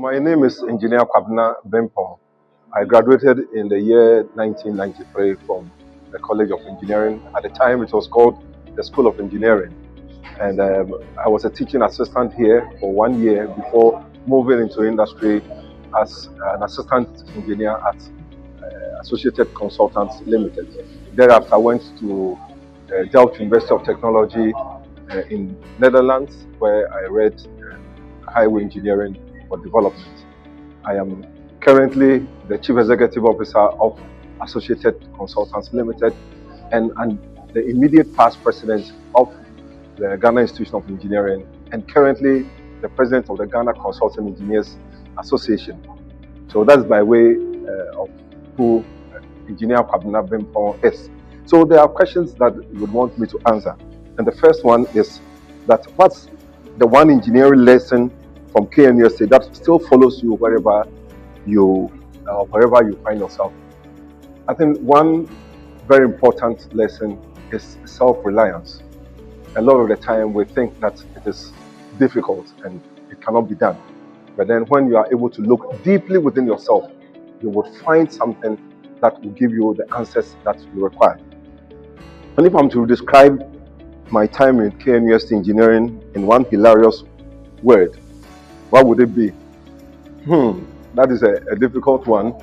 My name is Engineer Kwabena Bempong. I graduated in the year 1993 from the College of Engineering. At the time, it was called the School of Engineering. And I was a teaching assistant here for 1 year before moving into industry as an assistant engineer at Associated Consultants Limited. Thereafter, I went to Delft University of Technology in Netherlands, where I read highway engineering for development. I am currently the Chief Executive Officer of Associated Consultants Limited and the immediate past president of the Ghana Institution of Engineering, and currently the president of the Ghana Consulting Engineers Association. So that's by way of who Engineer Kwabena Bempong is. So there are questions that you would want me to answer. And the first one is that what's the one engineering lesson from KNUST that still follows you wherever you find yourself? I think one very important lesson is self-reliance. A lot of the time we think that it is difficult and it cannot be done. But then when you are able to look deeply within yourself, you will find something that will give you the answers that you require. And if I'm to describe my time in KNUST Engineering in one hilarious word, what would it be? That is a difficult one,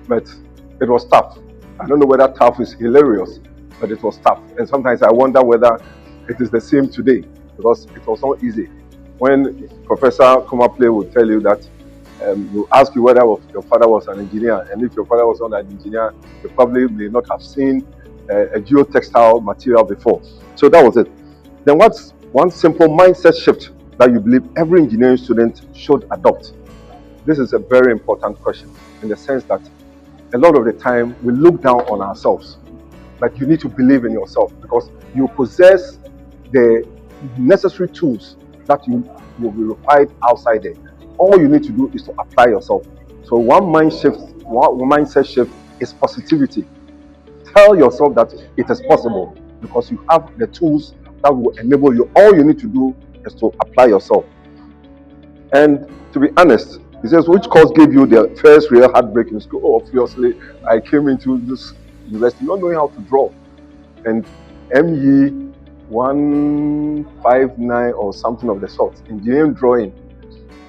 but it was tough. I don't know whether tough is hilarious, but it was tough. And sometimes I wonder whether it is the same today, because it was not easy. When Professor Kumaple would tell you that, will ask you whether your father was an engineer, and if your father was not an engineer, you probably may not have seen a geotextile material before. So that was it. Then what's one simple mindset shift that you believe every engineering student should adopt? This is a very important question, in the sense that a lot of the time we look down on ourselves. But you need to believe in yourself, because you possess the necessary tools that you will be required outside there. All you need to do is to apply yourself. So one mindset shift is positivity. Tell yourself that it is possible, because you have the tools that will enable you. All you need to do is to apply yourself. And to be honest, he says, which course gave you the first real heartbreak in school? Oh, obviously, I came into this university not knowing how to draw. And ME 159 or something of the sort, engineering drawing,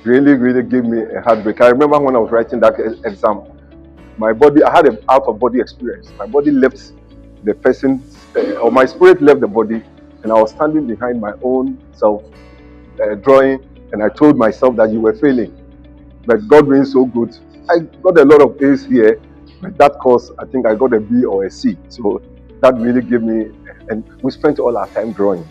really gave me a heartbreak. I remember when I was writing that exam, I had an out-of-body experience. My body left the person, or my spirit left the body, and I was standing behind my own self drawing, and I told myself that you were failing. But God being so good, I got a lot of A's here, but that course, I think I got a B or a C. So that really gave me, and we spent all our time drawing.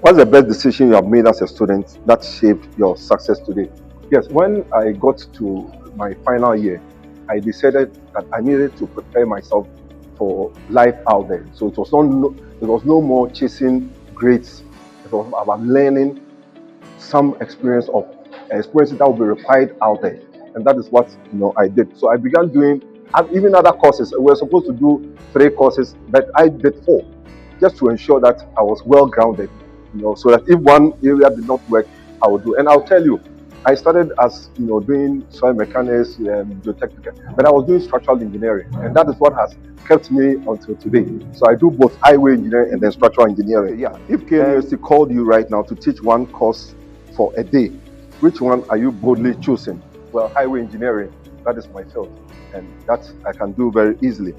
What's the best decision you have made as a student that shaped your success today? Yes, when I got to my final year, I decided that I needed to prepare myself for life out there. So it was no more chasing grades. It was about learning some experiences that will be required out there, and that is what I did. So I began doing even other courses. We were supposed to do 3 courses, but I did 4, just to ensure that I was well grounded. So that if one area did not work, I would do. And I'll tell you, I started as doing soil mechanics, geotechnical, but I was doing structural engineering, and that is what has kept me until today. So I do both highway engineering and then structural engineering. Yeah. If KNUST called you right now to teach one course for a day, which one are you boldly choosing? Well, highway engineering, that is my field, and that I can do very easily.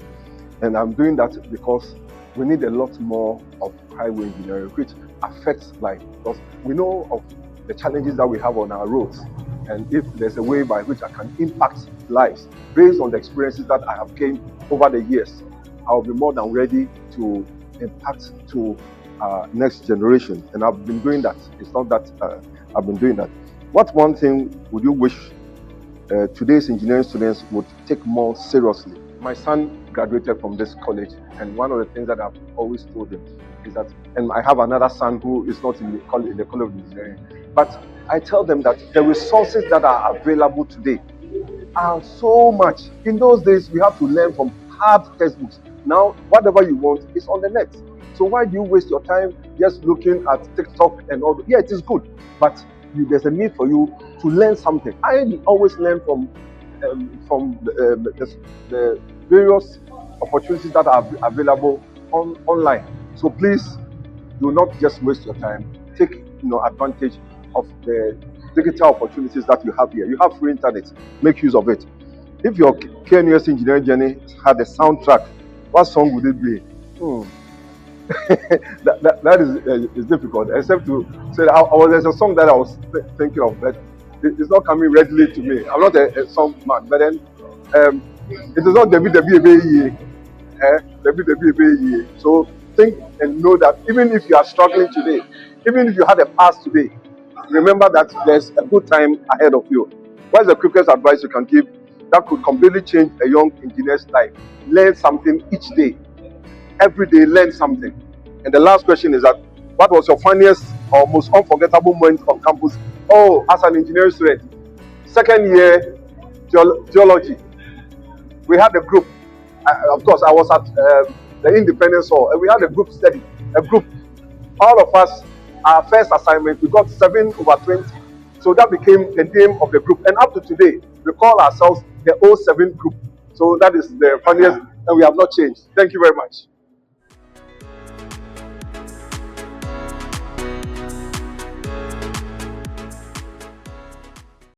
And I'm doing that because we need a lot more of highway engineering, which affects life, because we know of the challenges that we have on our roads. And if there's a way by which I can impact lives based on the experiences that I have gained over the years, I'll be more than ready to impact to next generation. And I've been doing that. It's not that I've been doing that. What one thing would you wish today's engineering students would take more seriously? My son graduated from this college, and one of the things that I've always told him is that, and I have another son who is not in the College of Engineering, but I tell them that the resources that are available today are so much. In those days, we have to learn from hard textbooks. Now, whatever you want is on the net. So why do you waste your time just looking at TikTok and all? Yeah, it is good, but there's a need for you to learn something. I always learn from the various opportunities that are available online. So please do not just waste your time. Take advantage of the digital opportunities that you have here. You have free internet. Make use of it. If your KNUST engineering journey had a soundtrack, what song would it be? that is difficult, except to say that there's a song that I was thinking of, but it's not coming readily to me. I'm not a song man, but then it is not WWE. So think and know that even if you are struggling today, even if you had a past today, remember that there's a good time ahead of you. What is the quickest advice you can give that could completely change a young engineer's life? Learn something each day. Every day, learn something. And the last question is that, what was your funniest or most unforgettable moment on campus? Oh, as an engineering student, second year geology, we had a group. Of course, I was at the Independence Hall, and we had a group study. A group, all of us, our first assignment, we got 7/20. So that became the name of the group. And up to today, we call ourselves the 07 group. So that is the funniest, and we have not changed. Thank you very much.